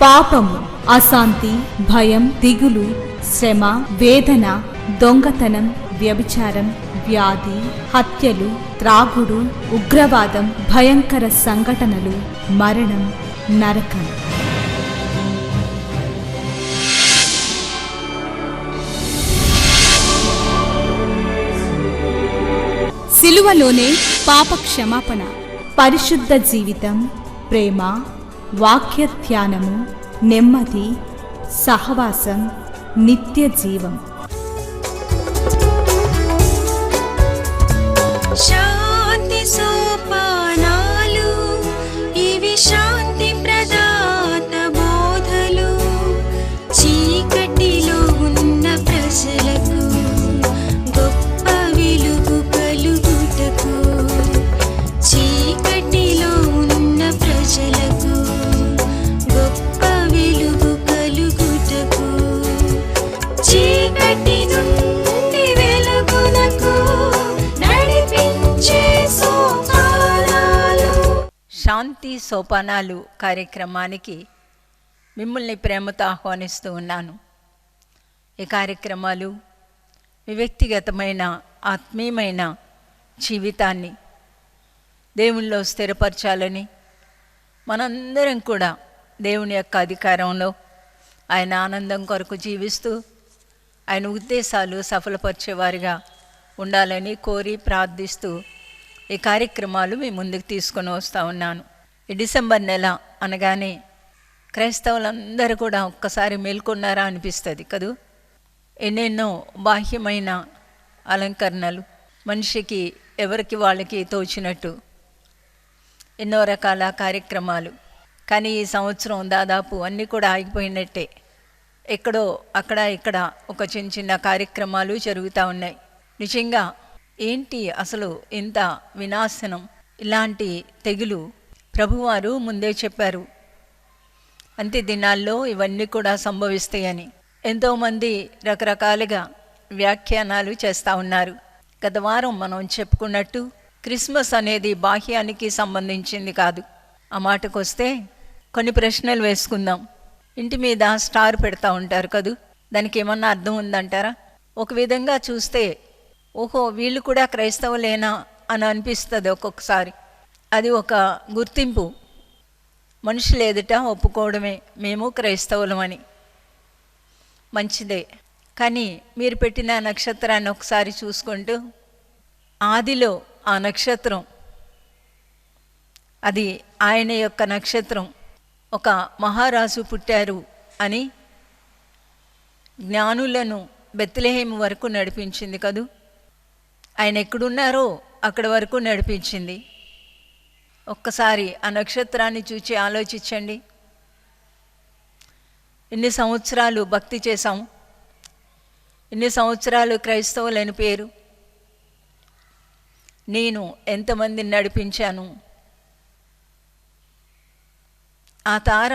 పాపము, అశాంతి, భయం, దిగులు, శ్రమ, వేదన, దొంగతనం, వ్యభిచారం, వ్యాధి, హత్యలు, త్రాగుడు, ఉగ్రవాదం, భయంకర సంఘటనలు, మరణం, నరకం. సిలువలోనే పాప క్షమాపణ, పరిశుద్ధ జీవితం, ప్రేమ, వాక్య ధ్యానము, నెమ్మది, సహవాసం, నిత్య జీవం. శాంతి సోపానాలు, ఇవి శాంతి ప్రదాత బోధలు. చీకటిలో ఉన్న ప్రజలకు గొప్ప వెలుగు కలుగుటకు, చీకటిలో ఉన్న ప్రజలకు గొప్ప వెలుగు కలుగుటకు, చీకటి నుండి వెలుగునకు నడిపించే సోపానాలు. శాంతి సోపానాలు కార్యక్రమానికి మిమ్మల్ని ప్రేమతో ఆహ్వానిస్తూ ఉన్నాను. ఈ కార్యక్రమాలు మీ వ్యక్తిగతమైన ఆత్మీయమైన జీవితాన్ని దేవునిలో స్థిరపరచాలని, మనందరం కూడా దేవుని యొక్క అధికారంలో ఆయన ఆనందం కొరకు జీవిస్తూ ఆయన ఉద్దేశాలు సఫలపరిచేవారిగా ఉండాలని కోరి ప్రార్థిస్తూ ఈ కార్యక్రమాలు మీ ముందుకు తీసుకొని వస్తూ ఉన్నాను. ఈ డిసెంబర్ నెల అనగానే క్రైస్తవులందరూ కూడా ఒక్కసారి మేల్కొన్నారా అనిపిస్తుంది కదూ. ఎన్నెన్నో బాహ్యమైన అలంకరణలు, మనిషికి ఎవరికి వాళ్ళకి తోచినట్టు ఎన్నో రకాల కార్యక్రమాలు. కానీ ఈ సంవత్సరం దాదాపు అన్నీ కూడా ఆగిపోయినట్టే. ఎక్కడో అక్కడ ఇక్కడ ఒక చిన్న చిన్న కార్యక్రమాలు జరుగుతూ ఉన్నాయి. నిజంగా ఏంటి అసలు ఇంత వినాశనం, ఇలాంటి తెగులు? ప్రభువారు ముందే చెప్పారు అంత్య దినాల్లో ఇవన్నీ కూడా సంభవిస్తాయని. ఎంతోమంది రకరకాలుగా వ్యాఖ్యానాలు చేస్తూ ఉన్నారు. గత వారం మనం చెప్పుకున్నట్టు క్రిస్మస్ అనేది బాహ్యానికి సంబంధించింది కాదు. ఆ మాటకు వస్తే కొన్ని ప్రశ్నలు వేసుకుందాం. ఇంటి మీద స్టార్ పెడతా ఉంటారు కదూ, దానికి ఏమన్నా అర్థం ఉందంటారా? ఒక విధంగా చూస్తే ఓహో వీళ్ళు కూడా క్రైస్తవులేనా అని అనిపిస్తుంది ఒక్కొక్కసారి. అది ఒక గుర్తింపు, మనుషులు ఎదుట ఒప్పుకోవడమే మేము క్రైస్తవులమని. మంచిదే. కానీ మీరు పెట్టిన నక్షత్రాన్ని ఒకసారి చూసుకుంటూ, ఆదిలో ఆ నక్షత్రం అది ఆయన యొక్క నక్షత్రం, ఒక మహారాజు పుట్టారు అని జ్ఞానులను బెత్లెహేము వరకు నడిపించింది కదూ. ఆయన ఎక్కడున్నారో అక్కడి వరకు నడిపించింది. ఒక్కసారి ఆ నక్షత్రాన్ని చూచి ఆలోచించండి. ఇన్ని సంవత్సరాలు భక్తి చేశాం, ఇన్ని సంవత్సరాలు క్రైస్తవులని పేరు, నేను ఎంతమందిని నడిపించాను? ఆ తార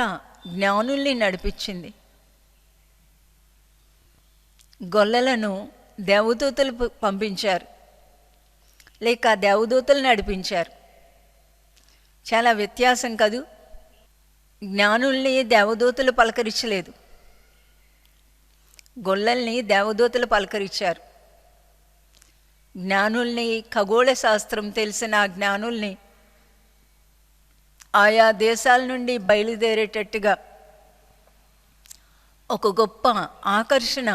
జ్ఞానుల్ని నడిపించింది. గొల్లలను దేవదూతలు పంపించారు, లేక దేవదూతలు నడిపించారు. చాలా వ్యత్యాసం కదూ. జ్ఞానుల్ని దేవదూతలు పలకరించలేదు, గొల్లల్ని దేవదూతలు పలకరించారు. జ్ఞానుల్ని, ఖగోళ శాస్త్రం తెలిసిన ఆ జ్ఞానుల్ని ఆయా దేశాల నుండి బయలుదేరేటట్టుగా ఒక గొప్ప ఆకర్షణ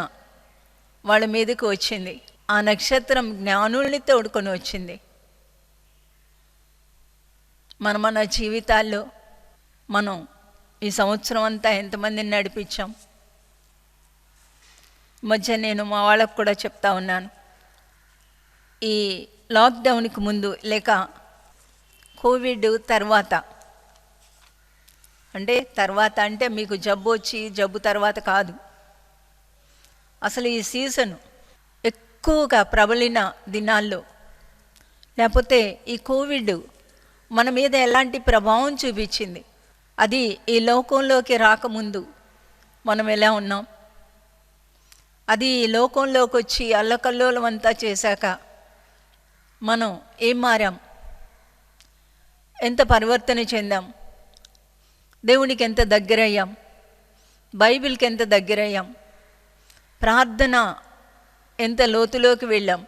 వాళ్ళ మీదకి వచ్చింది. ఆ నక్షత్రం జ్ఞానుల్ని తోడుకొని వచ్చింది. మన జీవితాల్లో మనం ఈ సంవత్సరం అంతా ఎంతమందిని నడిపించాం? మధ్య నేను మా వాళ్ళకు కూడా చెప్తా ఉన్నాను, ఈ లాక్డౌన్కి ముందు లేక కోవిడ్ తర్వాత అంటే మీకు జబ్బు వచ్చి జబ్బు తర్వాత కాదు, అసలు ఈ సీజన్ ఎక్కువగా ప్రబలిన దినాల్లో, లేకపోతే ఈ కోవిడ్ మన మీద ఎలాంటి ప్రభావం చూపించింది, అది ఈ లోకంలోకి రాకముందు మనం ఎలా ఉన్నాం, అది ఈ లోకంలోకి వచ్చి అల్లకల్లోలం అంతా చేశాక మనం ఏం మారాం, ఎంత పరివర్తన చెందాం, దేవునికి ఎంత దగ్గరయ్యాం, బైబిల్కి ఎంత దగ్గరయ్యాం, ప్రార్థన ఎంత లోతులోకి వెళ్ళాం.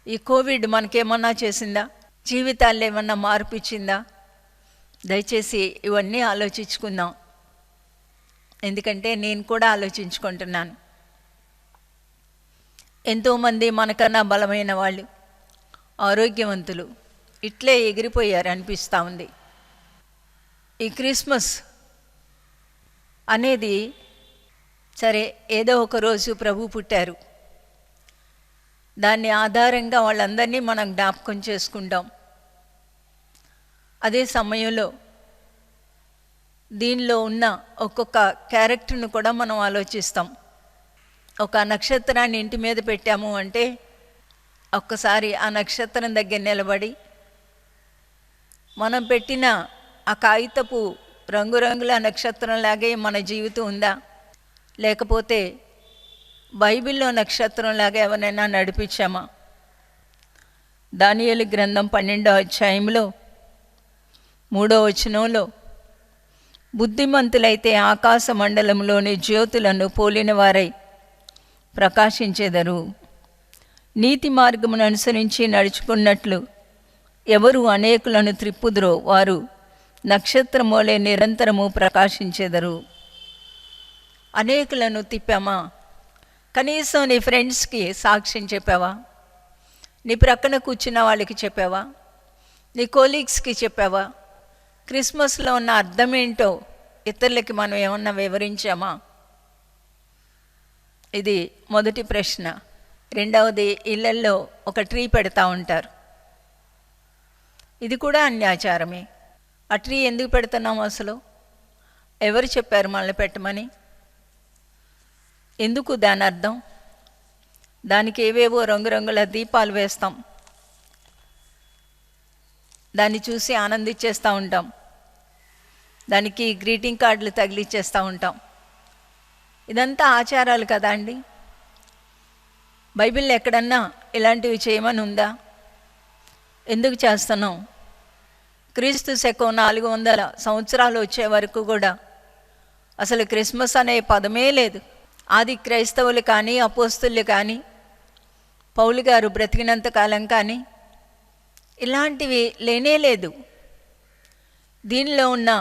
ఈ కోవిడ్ మనకేమన్నా చేసిందా? జీవితాల్లో ఏమన్నా మార్పు ఇచ్చిందా? దయచేసి ఇవన్నీ ఆలోచించుకుందాం. ఎందుకంటే నేను కూడా ఆలోచించుకుంటున్నాను. ఎంతోమంది మనకన్నా బలమైన వాళ్ళు, ఆరోగ్యవంతులు ఇట్లే ఎగిరిపోయారు అనిపిస్తూ ఉంది. ఈ క్రిస్మస్ అనేది సరే, ఏదో ఒక రోజు ప్రభు పుట్టారు, దాన్ని ఆధారంగా వాళ్ళందరినీ మనం జ్ఞాపకం చేసుకుంటాం. అదే సమయంలో దీనిలో ఉన్న ఒక్కొక్క క్యారెక్టర్ను కూడా మనం ఆలోచిస్తాం. ఒక నక్షత్రాన్ని ఇంటి మీద పెట్టాము అంటే ఒక్కసారి ఆ నక్షత్రం దగ్గర నిలబడి మనం పెట్టిన ఆ కాగితపు రంగురంగుల నక్షత్రంలాగే మన జీవితం ఉందా, లేకపోతే బైబిల్లో నక్షత్రంలాగా ఎవరైనా నడిపించామా? దానియేలు గ్రంథం 12వ అధ్యాయంలో 3వ వచనంలో, బుద్ధిమంతులైతే ఆకాశ మండలంలోని జ్యోతులను పోలిన వారై ప్రకాశించెదరు. నీతి మార్గమును అనుసరించి నడుచుకున్నట్లు ఎవరు అనేకులను త్రిప్పుదురో వారు నక్షత్రమోలే నిరంతరము ప్రకాశించెదరు. అనేకులను తిప్పామా? కనీసం నీ ఫ్రెండ్స్కి సాక్ష్యం చెప్పావా? నీ ప్రక్కన కూర్చున్న వాళ్ళకి చెప్పావా? నీ కోలీగ్స్కి చెప్పావా? క్రిస్మస్లో ఉన్న అర్థం ఏంటో ఇతరులకి మనం ఏమన్నా వివరించామా? ఇది మొదటి ప్రశ్న. రెండవది, ఇళ్ళల్లో ఒక ట్రీ పెడతా ఉంటారు. ఇది కూడా అన్యాచారమే. ఆ ట్రీ ఎందుకు పెడుతున్నాం అసలు? ఎవరు చెప్పారు మనల్ని పెట్టమని? ఎందుకు దాని అర్థం? దానికి ఏవేవో రంగురంగుల దీపాలు వేస్తాం, దాన్ని చూసి ఆనందించేస్తూ ఉంటాం, దానికి గ్రీటింగ్ కార్డులు తగిలిచ్చేస్తూ ఉంటాం. ఇదంతా ఆచారాలు కదా అండి? బైబిల్లో ఎక్కడన్నా ఇలాంటివి చేయమని ఉందా? ఎందుకు చేస్తున్నాం? క్రీస్తు శకం 400 సంవత్సరాలు వచ్చే వరకు కూడా అసలు క్రిస్మస్ అనే పదమే లేదు. ఆది క్రైస్తవులు కానీ, అపోస్తులు కానీ, పౌలు గారు బ్రతికినంత కాలం కానీ ఇలాంటివి లేనే లేదు. దీనిలో ఉన్న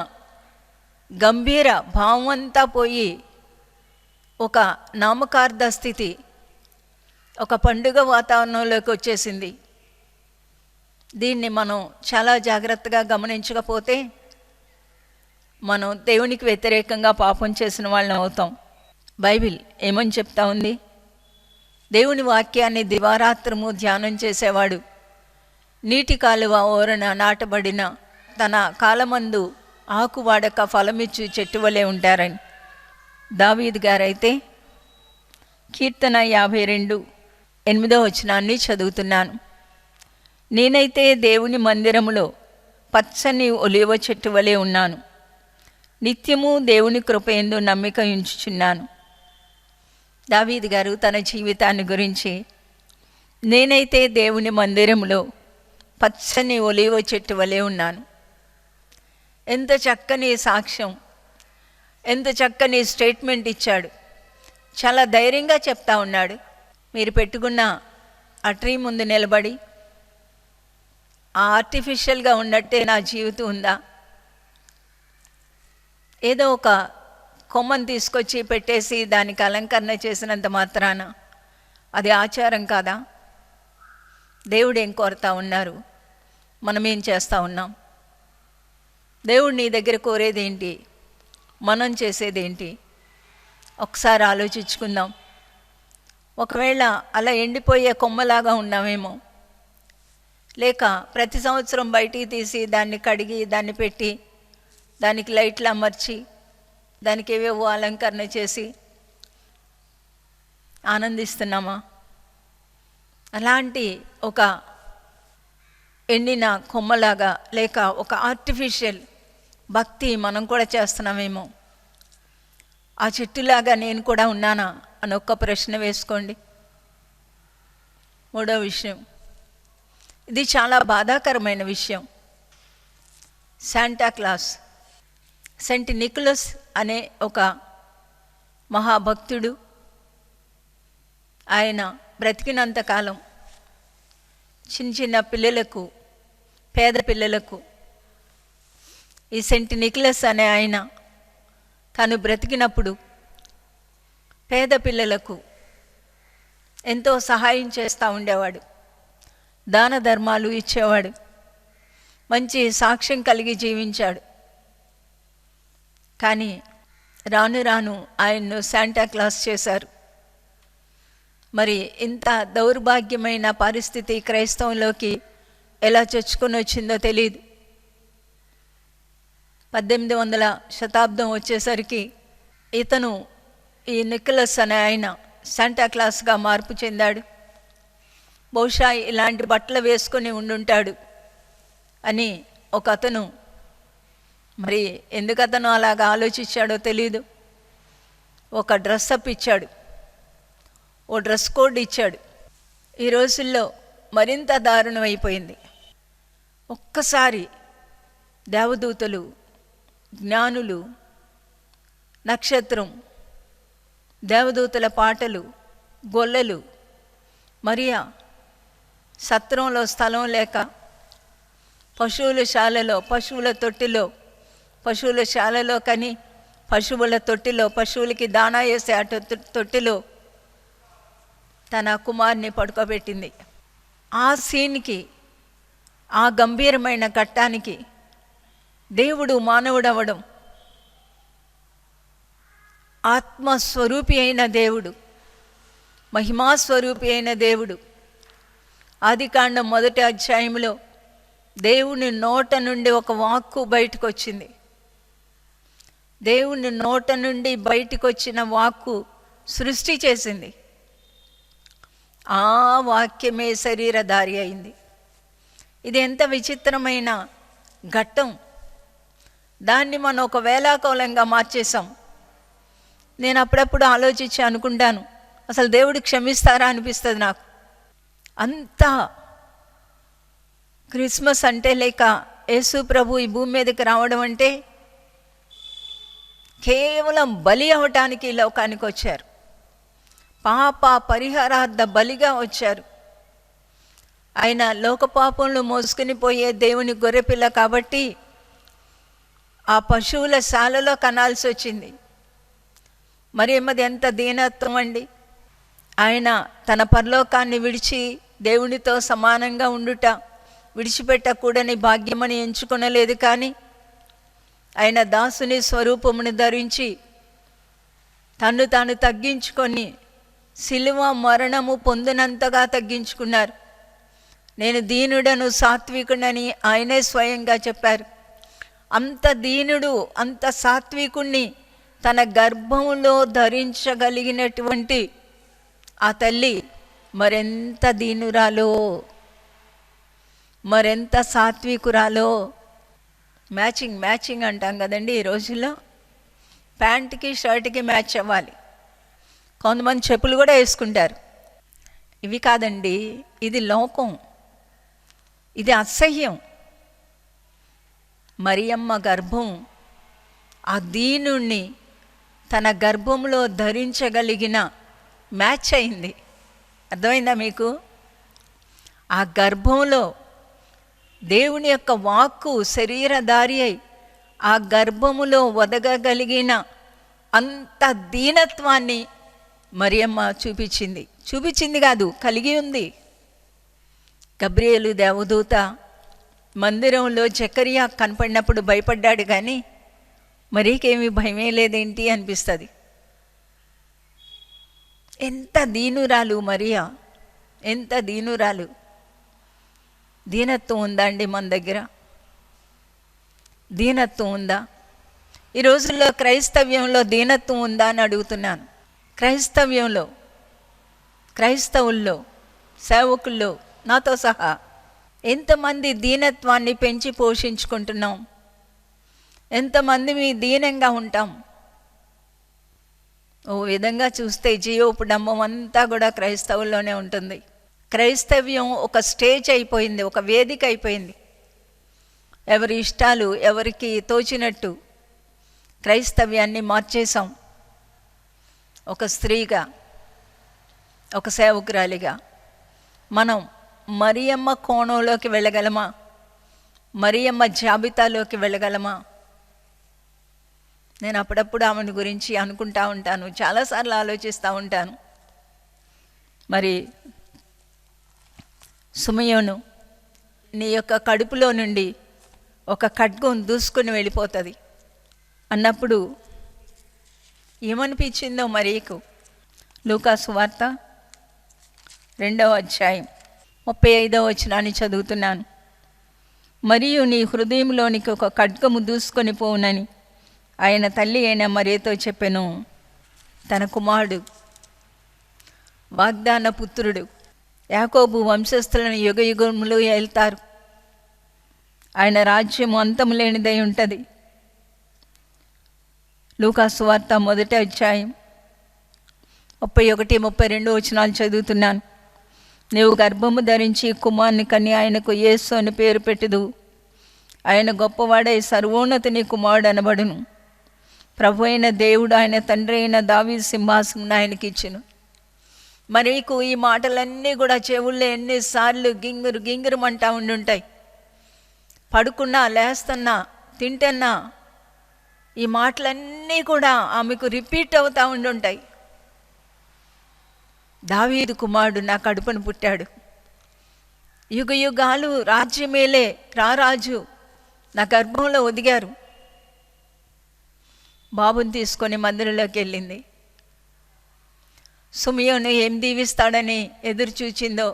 గంభీర భావం అంతా పోయి ఒక నామకార్థ స్థితి, ఒక పండుగ వాతావరణంలోకి వచ్చేసింది. దీన్ని మనం చాలా జాగ్రత్తగా గమనించకపోతే మనం దేవునికి వ్యతిరేకంగా పాపం చేసిన వాళ్ళని అవుతాం. బైబిల్ ఏమని చెప్తా ఉంది? దేవుని వాక్యాన్ని దివారాత్రము ధ్యానం చేసేవాడు నీటి కాలువ ఓరన నాటబడిన తన కాలమందు ఆకు వాడక ఫలమిచ్చు చెట్టు వలె ఉంటారని. దావీదు గారైతే కీర్తన 52:8 వచనాన్ని చదువుతున్నాను. నేనైతే దేవుని మందిరములో పచ్చని ఒలివ చెట్టు వలె ఉన్నాను, నిత్యము దేవుని కృపయందు నమ్మిక ఉంచుచున్నాను. దావీదు గారు తన జీవితాన్ని గురించి, నేనైతే దేవుని మందిరంలో పచ్చని ఒలివ చెట్టు వలె ఉన్నాను. ఎంత చక్కని సాక్ష్యం, ఎంత చక్కని స్టేట్మెంట్ ఇచ్చాడు. చాలా ధైర్యంగా చెప్తా ఉన్నాడు. మీరు పెట్టుకున్న ఆ ట్రీ ముందు నిలబడి ఆ ఆర్టిఫిషియల్గా ఉన్నట్టే నా జీవితం ఉందా? ఏదో ఒక కొమ్మను తీసుకొచ్చి పెట్టేసి దానికి అలంకరణ చేసినంత మాత్రాన అది ఆచారం కాదా? దేవుడు ఏం కోరుతా ఉన్నారు? మనం ఏం చేస్తూ ఉన్నాం? దేవుడు నీ దగ్గర కోరేదేంటి? మనం చేసేదేంటి? ఒకసారి ఆలోచించుకుందాం. ఒకవేళ అలా ఎండిపోయే కొమ్మలాగా ఉన్నామేమో, లేక ప్రతి సంవత్సరం బయటికి తీసి దాన్ని కడిగి దాన్ని పెట్టి దానికి లైట్లు అమర్చి దానికి ఏవేవో అలంకరణ చేసి ఆనందిస్తున్నామా? అలాంటి ఒక ఎండిన కొమ్మలాగా లేక ఒక ఆర్టిఫిషియల్ భక్తి మనం కూడా చేస్తున్నామేమో. ఆ చెట్టులాగా నేను కూడా ఉన్నానా అని ఒక్క ప్రశ్న వేసుకోండి. మూడో విషయం, ఇది చాలా బాధాకరమైన విషయం. శాంటా క్లాస్ సెయింట్ నికోలస్ అనే ఒక మహాభక్తుడు. ఆయన బ్రతికినంతకాలం చిన్న చిన్న పిల్లలకు, పేద పిల్లలకు ఈ సెయింట్ నికోలస్ అనే ఆయన తను బ్రతికినప్పుడు పేద పిల్లలకు ఎంతో సహాయం చేస్తూ ఉండేవాడు, దాన ధర్మాలు ఇచ్చేవాడు, మంచి సాక్ష్యం కలిగి జీవించాడు. కానీ రాను రాను ఆయన్ను శాంటా క్లాస్ చేశారు. మరి ఇంత దౌర్భాగ్యమైన పరిస్థితి క్రైస్తవంలోకి ఎలా చొచ్చుకొని వచ్చిందో తెలియదు. 1800 శతాబ్దం వచ్చేసరికి ఇతను, ఈ నికోలస్ అనే ఆయన శాంటా క్లాస్గా మార్పు చెందాడు. బహుశా ఇలాంటి బట్టలు వేసుకొని ఉండుంటాడు అని ఒక అతను, మరి ఎందుకు అతను అలాగా ఆలోచించాడో తెలీదు, ఒక డ్రెస్అప్ ఇచ్చాడు, ఓ డ్రెస్ కోడ్ ఇచ్చాడు. ఈ రోజుల్లో మరింత దారుణం అయిపోయింది. ఒక్కసారి దేవదూతలు, జ్ఞానులు, నక్షత్రం, దేవదూతల పాటలు, గొల్లలు, మరియా సత్రంలో స్థలం లేక పశువుల శాలలో, పశువుల తొట్టిలో, పశువుల శాలలో కని పశువుల తొట్టిలో, పశువులకి దాణా వేసే ఆ తొట్టిలో తన కుమార్ని పడుకోబెట్టింది. ఆ సీన్కి, ఆ గంభీరమైన ఘట్టానికి దేవుడు మానవుడవడం, ఆత్మస్వరూపి అయిన దేవుడు, మహిమాస్వరూపి అయిన దేవుడు, ఆదికాండం 1వ అధ్యాయంలో దేవుని నోట నుండి ఒక వాక్కు బయటకు వచ్చింది. దేవుని నోట నుండి బయటకు వచ్చిన వాక్కు సృష్టి చేసింది. ఆ వాక్యమే శరీరధారి అయింది. ఇది ఎంత విచిత్రమైన ఘట్టం. దాన్ని మనం ఒక వేళాకోళంగా మార్చేసాం. నేను అప్పుడప్పుడు ఆలోచించి అనుకుంటాను, అసలు దేవుడు క్షమిస్తారా అనిపిస్తుంది నాకు. అంతా క్రిస్మస్ అంటే, లేక యేసు ప్రభు ఈ భూమి మీదకి రావడం అంటే కేవలం బలి అవటానికి ఈ లోకానికి వచ్చారు. పాప పరిహారార్థ బలిగా వచ్చారు. ఆయన లోకపాపంలో మోసుకుని పోయే దేవుని గొర్రెపిల్ల కాబట్టి ఆ పశువుల శాలలో కనాల్సి వచ్చింది. మరి ఏమది ఎంత దీనత్వం అండి. ఆయన తన పరలోకాన్ని విడిచి దేవునితో సమానంగా ఉండుట విడిచిపెట్టకూడని భాగ్యమని ఎంచుకొనలేదు. కానీ ఆయన దాసుని స్వరూపమును ధరించి తన్ను తాను తగ్గించుకొని సిలువ మరణము పొందినంతగా తగ్గించుకున్నారు. నేను దీనుడను, సాత్వికుడని ఆయనే స్వయంగా చెప్పారు. అంత దీనుడు, అంత సాత్వికుణ్ణి తన గర్భంలో ధరించగలిగినటువంటి ఆ తల్లి మరెంత దీనురాలో, మరెంత సాత్వికురాలో. మ్యాచింగ్ అంటాం కదండి ఈ రోజుల్లో. ప్యాంట్కి షర్ట్కి మ్యాచ్ అవ్వాలి. కొంతమంది చెప్పులు కూడా వేసుకుంటారు. ఇవి కాదండి, ఇది లోకం, ఇది అసహ్యం. మరియమ్మ గర్భం ఆ దీనుణ్ణి తన గర్భంలో ధరించగలిగిన మ్యాచ్ అయింది. అర్థమైందా మీకు? ఆ గర్భంలో దేవుని యొక్క వాక్కు శరీరధారి అయి ఆ గర్భములో వదగగలిగిన అంత దీనత్వాన్ని మరియమ్మ చూపించింది కాదు, కలిగి ఉంది. గబ్రియేలు దేవదూత మందిరంలో జకరియా కనపడినప్పుడు భయపడ్డాడు, కానీ మరీకేమీ భయమే లేదేంటి అనిపిస్తుంది. ఎంత దీనురాలు మరియా, ఎంత దీనురాలు. దీనత్వం ఉందా అండి మన దగ్గర? దీనత్వం ఉందా? ఈ రోజుల్లో క్రైస్తవ్యంలో దీనత్వం ఉందా అని అడుగుతున్నాను. క్రైస్తవుల్లో, సేవకుల్లో నాతో సహా ఎంతమంది దీనత్వాన్ని పెంచి పోషించుకుంటున్నాం? ఎంతమంది మీ దీనంగా ఉంటాం? ఓ విధంగా చూస్తే జీవోపడంబం అంతా కూడా క్రైస్తవుల్లోనే ఉంటుంది. క్రైస్తవ్యం ఒక స్టేజ్ అయిపోయింది, ఒక వేదిక అయిపోయింది. ఎవరి ఇష్టాలు ఎవరికి తోచినట్టు క్రైస్తవ్యాన్ని మార్చేశాం. ఒక స్త్రీగా, ఒక సేవకురాలిగా మనం మరియమ్మ కోణంలోకి వెళ్ళగలమా? మరియమ్మ జాబితాలోకి వెళ్ళగలమా? నేను అప్పుడప్పుడు ఆమెను గురించి అనుకుంటా ఉంటాను, చాలాసార్లు ఆలోచిస్తూ ఉంటాను. మరి సుమయోను, నీ యొక్క కడుపులో నుండి ఒక ఖడ్గం దూసుకుని వెళ్ళిపోతుంది అన్నప్పుడు ఏమనిపించిందో మరియకు? లూకాసు వార్త 2వ అధ్యాయం 35వ వచనాన్ని చదువుతున్నాను. మరియు నీ హృదయంలోనికి ఒక ఖడ్గము దూసుకొని పోవునని ఆయన తల్లి అయిన మరియతో చెప్పెను. తన కుమారుడు, వాగ్దాన పుత్రుడు, యాకోబు వంశస్థులను యుగ యుగములు ఏళ్తారు. ఆయన రాజ్యము అంతము లేనిదై ఉంటుంది. లూకాసు వార్త 1వ అధ్యాయం 31, 32 వచనాలు చదువుతున్నాను. నీవు గర్భము ధరించి కుమారుని కని ఆయనకు యేసు అని పేరు పెట్టుదు. ఆయన గొప్పవాడై సర్వోన్నతుని కుమారుడు అనబడును. ప్రభు అయిన దేవుడు ఆయన తండ్రి అయిన దావీదు సింహాసనం ఆయనకి ఇచ్చెను. మరీకు ఈ మాటలన్నీ కూడా చెవుల్లో ఎన్నిసార్లు గింగురు గింగురుమంటా ఉండుంటాయి. పడుకున్నా, లేస్తున్నా, తింటున్నా ఈ మాటలన్నీ కూడా ఆమెకు రిపీట్ అవుతూ ఉండుంటాయి. దావీదు కుమారుడు నా కడుపును పుట్టాడు, యుగ యుగాలు రాజ్యమేలే రారాజు నా గర్భంలో ఒదిగారు. బాబుని తీసుకొని మందిరంలోకి వెళ్ళింది. సుమయోను ఏం దీవిస్తాడని ఎదురు చూచిందో,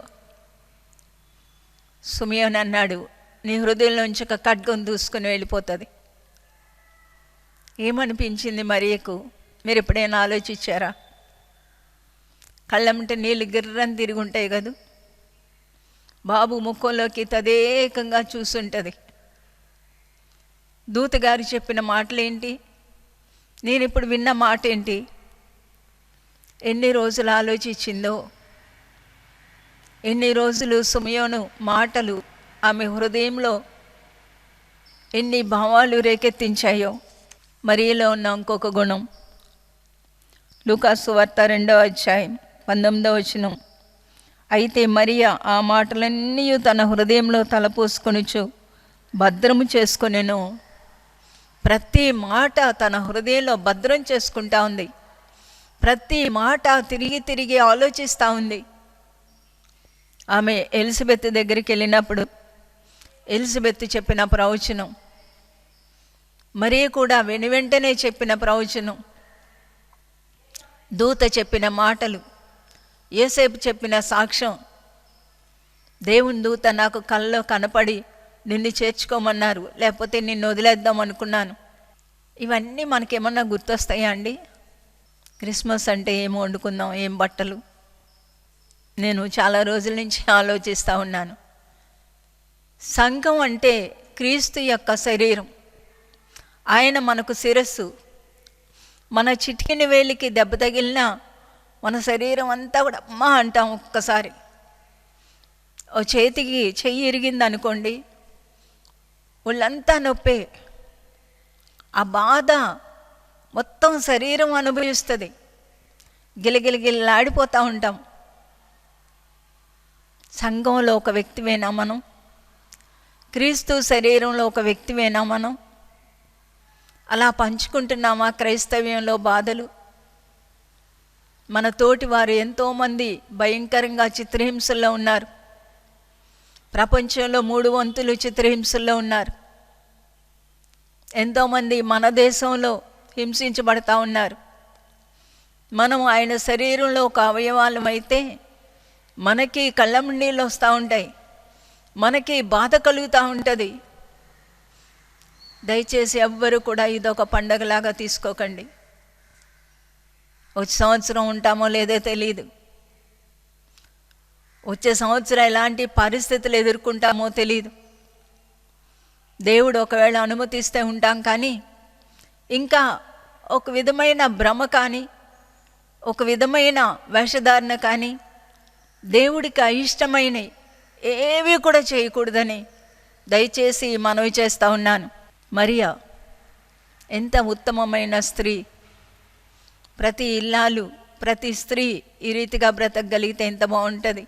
సుమయోను అన్నాడు, నీ హృదయంలోంచి ఒక ఖడ్గం దూసుకొని వెళ్ళిపోతుంది. ఏమనిపించింది మరియకు? మీరు ఎప్పుడైనా ఆలోచించారా? కళ్ళంటే నీళ్ళు గిర్రని తిరిగి ఉంటాయి కదా. బాబు ముఖంలోకి తదేకంగా చూసుంటుంది. దూతగారు చెప్పిన మాటలేంటి? నేను ఇప్పుడు విన్న మాట ఏంటి? ఎన్ని రోజులు ఆలోచించిందో, ఎన్ని రోజులు సుమయోను మాటలు ఆమె హృదయంలో ఎన్ని భావాలు రేకెత్తించాయో. మరియలో ఉన్న ఇంకొక గుణం, లూకాసు వార్త 2వ అధ్యాయం 19వ వచనం. అయితే మరియా ఆ మాటలన్నీ తన హృదయంలో తలపోసుకొనుచు భద్రము చేసుకొనెను. ప్రతి మాట తన హృదయంలో భద్రం చేసుకుంటా ఉంది. ప్రతి మాట తిరిగి తిరిగి ఆలోచిస్తూ ఉంది. ఆమె ఎలిజబెత్ దగ్గరికి వెళ్ళినప్పుడు ఎలిజబెత్ చెప్పిన ప్రవచనం, మరియ కూడా వెనువెంటనే చెప్పిన ప్రవచనం, దూత చెప్పిన మాటలు, యోసేపు చెప్పిన సాక్ష్యం, దేవుని దూత నాకు కల్లో కనపడి నిన్ను చేర్చుకోమన్నారు, లేకపోతే నిన్ను వదిలేద్దాం అనుకున్నాను. ఇవన్నీ మనకేమన్నా గుర్తొస్తాయా అండి? క్రిస్మస్ అంటే ఏం వండుకుందాం, ఏం బట్టలు? నేను చాలా రోజుల నుంచి ఆలోచిస్తూ ఉన్నాను. సంఘం అంటే క్రీస్తు యొక్క శరీరం. ఆయన మనకు శిరస్సు. మన చిటికిన వేలికి దెబ్బ తగిలినా మన శరీరం అంతా కూడా అమ్మా అంటాం. ఒక్కసారి ఓ చేతికి చెయ్యి ఇరిగింది అనుకోండి, ఒళ్ళంతా నొప్పే. ఆ బాధ మొత్తం శరీరం అనుభవిస్తుంది. గిలగిలగిల్లాడిపోతూ ఉంటాం. సంఘంలో ఒక వ్యక్తివేనా మనం? క్రీస్తు శరీరంలో ఒక వ్యక్తివేనా మనం? అలా పంచుకుంటున్నామా క్రైస్తవ్యంలో బాధలు? మన తోటి వారు ఎంతోమంది భయంకరంగా చిత్రహింసల్లో ఉన్నారు. ప్రపంచంలో 3 వంతులు చిత్రహింసల్లో ఉన్నారు. ఎంతోమంది మన దేశంలో హింసించబడతా ఉన్నారు. మనం ఆయన శరీరంలో ఒక అవయవాలం అయితే మనకి కళ్ళం నీళ్ళు వస్తూ ఉంటాయి, మనకి బాధ కలుగుతూ ఉంటుంది. దయచేసి ఎవ్వరూ కూడా ఇదొక పండగలాగా తీసుకోకండి. వచ్చే సంవత్సరం ఉంటామో లేదో తెలియదు. వచ్చే సంవత్సరం ఎలాంటి పరిస్థితులు ఎదుర్కొంటామో తెలియదు. దేవుడు ఒకవేళ అనుమతిస్తే ఉంటాం, కానీ ఇంకా ఒక విధమైన భ్రమ కానీ, ఒక విధమైన వేషధారణ కానీ, దేవుడికి అయిష్టమైనవి ఏవి కూడా చేయకూడదని దయచేసి మనవి చేస్తూ ఉన్నాను. మరియా ఎంత ఉత్తమమైన స్త్రీ! ప్రతి ఇల్లాలు, ప్రతి స్త్రీ ఈ రీతిగా బ్రతకగలిగితే ఎంత బాగుంటుంది.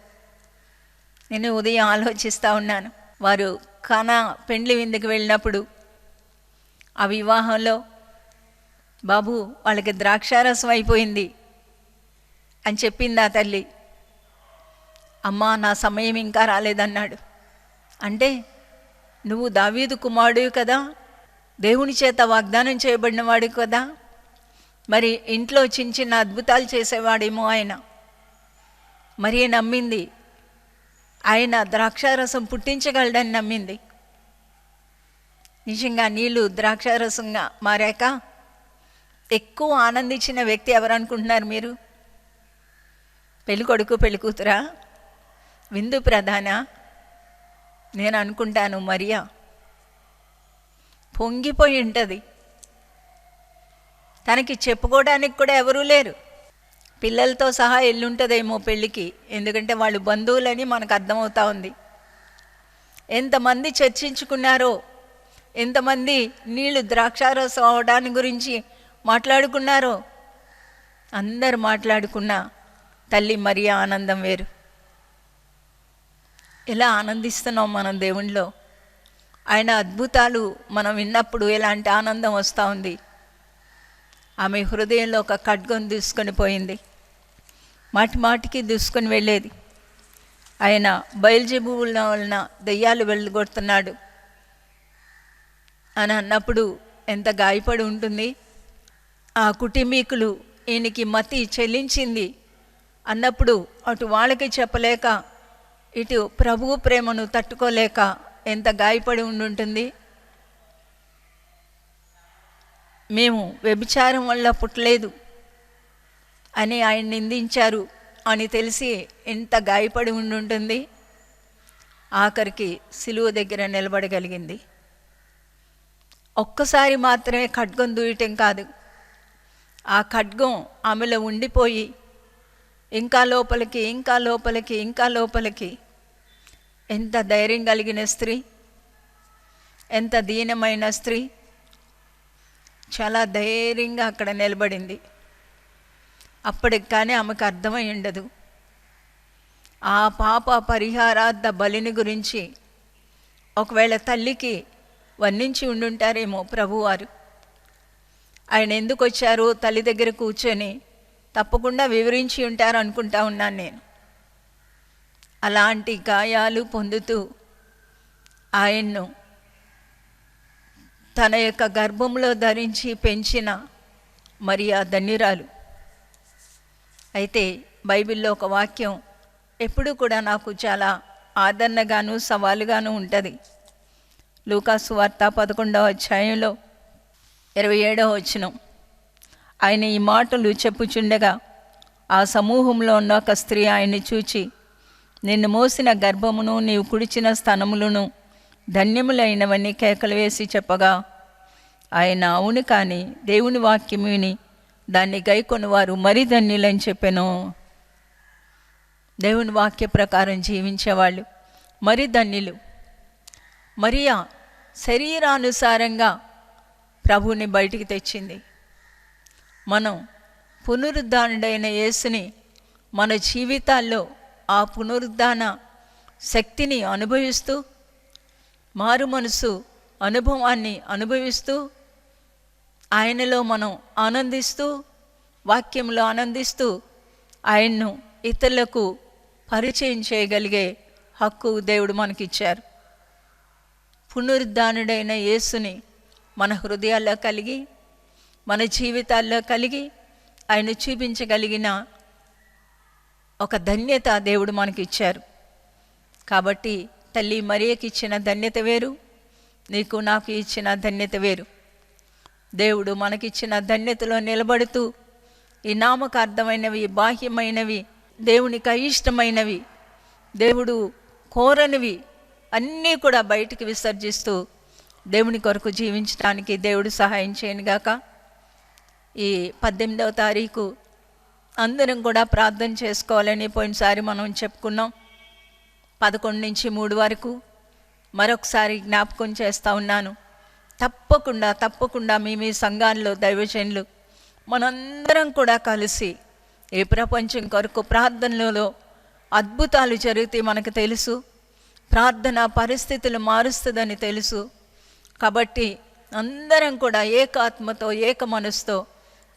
నేను ఉదయం ఆలోచిస్తూ ఉన్నాను. వారు కానా పెండ్లి విందుకు వెళ్ళినప్పుడు ఆ వివాహంలో బాబు వాళ్ళకి ద్రాక్షారసం అయిపోయింది అని చెప్పింది ఆ తల్లి. అమ్మా నా సమయం ఇంకా రాలేదన్నాడు. అంటే నువ్వు దావీదు కుమారుడు కదా, దేవుని చేత వాగ్దానం చేయబడిన వాడు కదా, మరి ఇంట్లో చిన్న చిన్న అద్భుతాలు చేసేవాడేమో ఆయన. మరి నమ్మింది, ఆయన ద్రాక్షారసం పుట్టించగలడని నమ్మింది. నిజంగా నీళ్ళు ద్రాక్షారసంగా మారాక ఎక్కువ ఆనందించిన వ్యక్తి ఎవరు అనుకుంటున్నారు మీరు? పెళ్ళికొడుకు పెళ్ళికూతురా, విందు ప్రధాన? నేను అనుకుంటాను మరియా. పొంగిపోయి ఉంటుంది. తనకి చెప్పుకోవడానికి కూడా ఎవరూ లేరు. పిల్లలతో సహా ఎల్లుంటుందేమో పెళ్ళికి, ఎందుకంటే వాళ్ళు బంధువులని మనకు అర్థమవుతా ఉంది. ఎంతమంది చర్చించుకున్నారో, ఎంతమంది నీళ్ళు ద్రాక్షారసం అవడాని గురించి మాట్లాడుకున్నారో. అందరు మాట్లాడుకున్న తల్లి మరియా ఆనందం వేరు. ఎలా ఆనందిస్తున్నాం మనం దేవునిలో. ఆయన అద్భుతాలు మనం విన్నప్పుడు ఎలాంటి ఆనందం వస్తూ ఉంది. ఆమె హృదయంలో ఒక ఖడ్గం దూసుకొని పోయింది, మాటి మాటికి దూసుకొని వెళ్ళేది. ఆయన బయల్జెబూల వలన దెయ్యాలు వెళ్ళగొడుతున్నాడు అని అన్నప్పుడు ఎంత గాయపడి ఉంటుంది. ఆ కుటుంబీకులు ఈయనకి మతి చెల్లించింది అన్నప్పుడు అటు వాళ్ళకి చెప్పలేక, ఇటు ప్రభువు ప్రేమను తట్టుకోలేక ఎంత గాయపడి ఉండుంటుంది. మేము వ్యభిచారం వల్ల పుట్టలేదు అని ఆయన నిందించారు అని తెలిసి ఎంత గాయపడి ఉండుంటుంది. ఆఖరికి సిలువ దగ్గర నిలబడగలిగింది. ఒక్కసారి మాత్రమే ఖడ్గం దూయటం కాదు, ఆ ఖడ్గం ఆమెలో ఉండిపోయి ఇంకా లోపలికి, ఇంకా లోపలికి, ఇంకా లోపలికి. ఎంత ధైర్యం కలిగిన స్త్రీ, ఎంత దీనమైన స్త్రీ. చాలా ధైర్యంగా అక్కడ నిలబడింది. అప్పటికి కానీ ఆమెకు అర్థమై ఉండదు. ఆ పాప పరిహారార్థ బలిని గురించి ఒకవేళ తల్లికి వర్ణించి ఉండుంటారేమో ప్రభువారు. ఆయన ఎందుకు వచ్చారు తల్లి దగ్గర కూర్చొని తప్పకుండా వివరించి ఉంటారు అనుకుంటా ఉన్నాను నేను. అలాంటి గాయాలు పొందుతూ ఆయన్ను తన యొక్క గర్భంలో ధరించి పెంచిన మరియా ధన్యురాలు. అయితే బైబిల్లో ఒక వాక్యం ఎప్పుడూ కూడా నాకు చాలా ఆదరణగాను సవాలుగాను ఉంటుంది. లూకాసు వార్త 11వ అధ్యాయంలో 27వ వచనం. ఆయన ఈ మాటలు చెప్పుచుండగా ఆ సమూహంలో ఉన్న ఒక స్త్రీ ఆయన్ని చూచి, నిన్ను మోసిన గర్భమును నీవు కుడిచిన స్తనములను ధన్యములైనవన్నీ కేకలు వేసి చెప్పగా, ఆయన అవును కానీ దేవుని వాక్యం విని దాన్ని గైకొని వారు మరి ధన్యులని చెప్పెను. దేవుని వాక్య ప్రకారం జీవించేవాళ్ళు మరి ధన్యులు. మరియా శరీరానుసారంగా ప్రభువుని బయటికి తెచ్చింది. మనం పునరుద్ధానుడైన యేసుని మన జీవితాల్లో ఆ పునరుద్ధాన శక్తిని అనుభవిస్తూ, మారు మనసు అనుభవాన్ని అనుభవిస్తూ, ఆయనలో మనం ఆనందిస్తూ, వాక్యంలో ఆనందిస్తూ ఆయన్ను ఇతరులకు పరిచయం చేయగలిగే హక్కు దేవుడు మనకిచ్చారు. పునరుద్ధానుడైన యేసుని మన హృదయాల్లో కలిగి, మన జీవితాల్లో కలిగి ఆయన చూపించగలిగిన ఒక ధన్యత దేవుడు మనకిచ్చారు. కాబట్టి తల్లి మరియకి ఇచ్చిన ధన్యత వేరు, నీకు నాకు ఇచ్చిన ధన్యత వేరు. దేవుడు మనకిచ్చిన ధన్యతలో నిలబడుతూ ఈ నామకార్థమైనవి, బాహ్యమైనవి, దేవునికి అయిష్టమైనవి, దేవుడు కోరనివి అన్నీ కూడా బయటికి విసర్జిస్తూ దేవుని కొరకు జీవించడానికి దేవుడు సహాయం చేయనుగాక. ఈ 18వ తారీఖు అందరం కూడా ప్రార్థన చేసుకోవాలని పోయినసారి మనం చెప్పుకున్నాం. 11 నుంచి 3 వరకు మరొకసారి జ్ఞాపకం చేస్తూ ఉన్నాను. తప్పకుండా మీ సంఘాల్లో దైవజనులు మనందరం కూడా కలిసి ఈ ప్రపంచం కొరకు ప్రార్థనలలో అద్భుతాలు జరిగితే మనకు తెలుసు. ప్రార్థన పరిస్థితులు మారుస్తుందని తెలుసు. కాబట్టి అందరం కూడా ఏకాత్మతో ఏక మనసుతో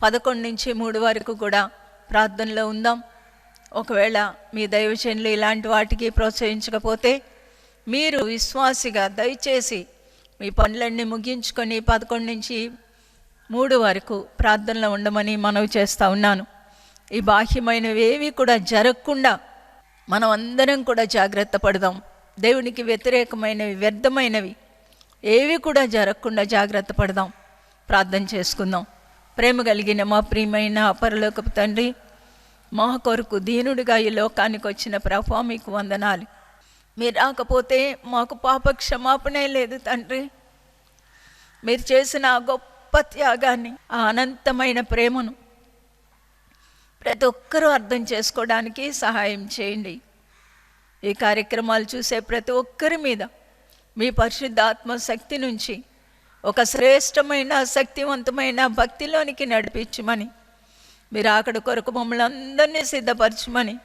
11 నుంచి 3 వరకు కూడా ప్రార్థనలో ఉందాం. ఒకవేళ మీ దైవజనులు ఇలాంటి వాటికి ప్రోత్సహించకపోతే మీరు విశ్వాసిగా దయచేసి మీ పనులన్నీ ముగించుకొని 11 నుంచి 3 వరకు ప్రార్థనలో ఉండమని మనవి చేస్తూ ఉన్నాను. ఈ బాహ్యమైనవి ఏవి కూడా జరగకుండా మనం అందరం కూడా జాగ్రత్త పడదాం. దేవునికి వ్యతిరేకమైనవి, వ్యర్థమైనవి ఏవి కూడా జరగకుండా జాగ్రత్త పడదాం. ప్రార్థన చేసుకుందాం. ప్రేమ కలిగిన మా ప్రియమైన పరలోకపు తండ్రి, మా కొరకు దీనుడిగా ఈ లోకానికి వచ్చిన ప్రభువా మీకు వందనాలు. మీరు రాకపోతే మాకు పాప క్షమాపణే లేదు తండ్రి. మీరు చేసిన ఆ గొప్ప త్యాగాన్ని, ఆ అనంతమైన ప్రేమను ప్రతి ఒక్కరూ అర్థం చేసుకోవడానికి సహాయం చేయండి. ఈ కార్యక్రమాలు చూసే ప్రతి ఒక్కరి మీద మీ పరిశుద్ధాత్మ శక్తి నుంచి ఒక శ్రేష్టమైన శక్తివంతమైన భక్తిలోనికి నడిపించమని, మీరు అక్కడ కొరకు మమ్మల్ని అందరినీ సిద్ధపరచమని,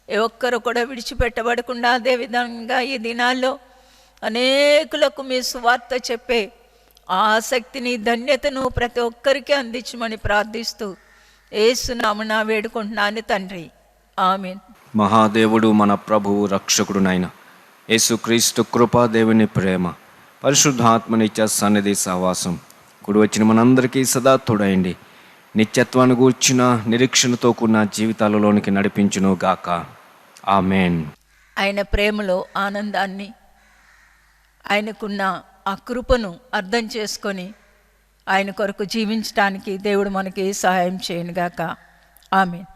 ఏ ఒక్కరు కూడా విడిచిపెట్టబడకుండా అదేవిధంగా ఈ దినాల్లో అనేకులకు మీ సువార్త చెప్పే ఆసక్తిని, ధన్యతను ప్రతి ఒక్కరికి అందించమని ప్రార్థిస్తూ యేసు నామమున వేడుకుంటున్నాను తండ్రి, ఆమేన్. మహాదేవుడు మన ప్రభువు రక్షకుడునైన యేసుక్రీస్తు కృపా, దేవుని ప్రేమ, పరిశుద్ధాత్మనిత్య సన్నిధి సహవాసం కూడి వచ్చిన మనందరికీ సదా తోడైండి నిత్యత్వాన్ని గూర్చిన నిరీక్షణతో కూడిన జీవితాలలోనికి నడిపించును గాక. ఆమేన్. ఆయన ప్రేమలో ఆనందాన్ని, ఆయనకున్న ఆ కృపను అర్థం చేసుకొని ఆయన కొరకు జీవించడానికి దేవుడు మనకి సహాయం చేయనుగాక. ఆమేన్.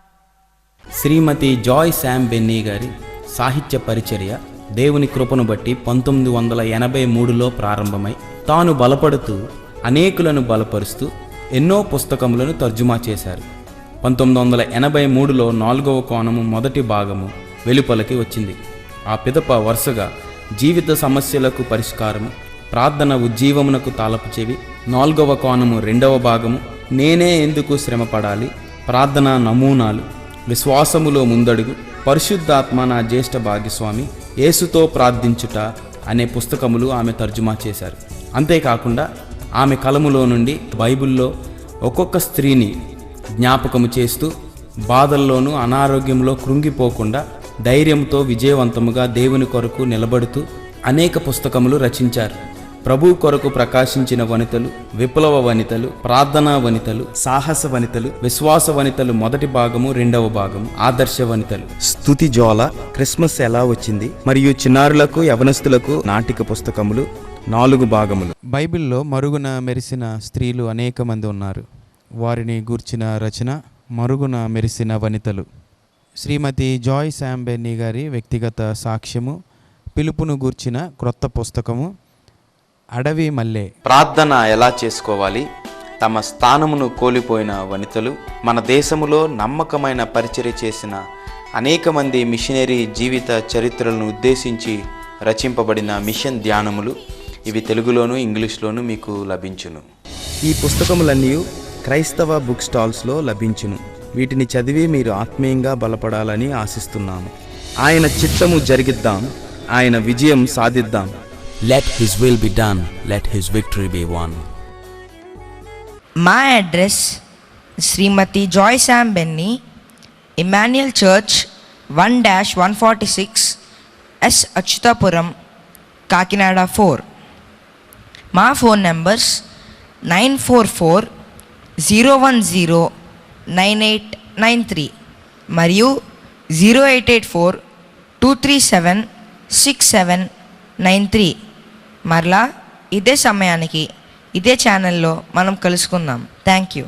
శ్రీమతి జాయ్ శామ్ బెన్నీ గారి సాహిత్య పరిచర్య దేవుని కృపను బట్టి 1983లో ప్రారంభమై తాను బలపడుతూ అనేకులను బలపరుస్తూ ఎన్నో పుస్తకములను తర్జుమా చేశారు. 1983లో 4వ కోణము మొదటి భాగము వెలుపలకి వచ్చింది. ఆ పిదప వరుసగా జీవిత సమస్యలకు పరిష్కారము, ప్రార్థన ఉజ్జీవమునకు తాళపు చెవి, 4వ కోణము 2వ భాగము నేనే ఎందుకు శ్రమపడాలి, ప్రార్థనా నమూనాలు, విశ్వాసములో ముందడుగు, పరిశుద్ధాత్మ నా జ్యేష్ఠ భాగ్యస్వామి, యేసుతో ప్రార్థించుట అనే పుస్తకములు ఆమె తర్జుమా చేశారు. అంతేకాకుండా ఆమె కలములో నుండి బైబిల్లో ఒక్కొక్క స్త్రీని జ్ఞాపకము చేస్తూ బాధల్లోనూ అనారోగ్యంలో కృంగిపోకుండా ధైర్యంతో విజయవంతముగా దేవుని కొరకు నిలబడుతూ అనేక పుస్తకములు రచించారు. ప్రభు కొరకు ప్రకాశించిన వనితలు, విప్లవ వనితలు, ప్రార్థనా వనితలు, సాహస వనితలు, విశ్వాస వనితలు మొదటి భాగము, 2వ భాగము, ఆదర్శ వనితలు, స్తుతి జోల, క్రిస్మస్ ఎలా వచ్చింది మరియు చిన్నారులకు యవనస్తులకు నాటిక పుస్తకములు 4 భాగములు. బైబిల్లో మరుగున మెరిసిన స్త్రీలు అనేక మంది ఉన్నారు. వారిని గూర్చిన రచన మరుగున మెరిసిన వనితలు. శ్రీమతి జాయ్ శామ్ బెన్నీ గారి వ్యక్తిగత సాక్ష్యము, పిలుపును గూర్చిన క్రొత్త పుస్తకము అడవి మల్లె. ప్రార్థన ఎలా చేసుకోవాలి, తమ స్థానమును కోల్పోయిన వనితలు, మన దేశములో నమ్మకమైన పరిచర్య చేసిన అనేక మంది మిషనరీ జీవిత చరిత్రలను ఉద్దేశించి రచింపబడిన మిషన్ ధ్యానములు, ఇవి తెలుగులోను ఇంగ్లీష్లోను మీకు లభించును. ఈ పుస్తకములన్నీ క్రైస్తవ బుక్ స్టాల్స్లో లభించును. వీటిని చదివి మీరు ఆత్మీయంగా బలపడాలని ఆశిస్తున్నాము. ఆయన చిత్తము జరిగిద్దాం, ఆయన విజయం సాధిద్దాం. Let his will be done, let his victory be won. My address, Srimati Joy Sam Benny, Emmanuel Church, 1-146 S. Achutapuram, Kakinada 4. My phone numbers 944-010-9893 మరియు 0884-237-6793. మరలా ఇదే సమయానికి ఇదే ఛానల్లో మనం కలుసుకుందాం. Thank you.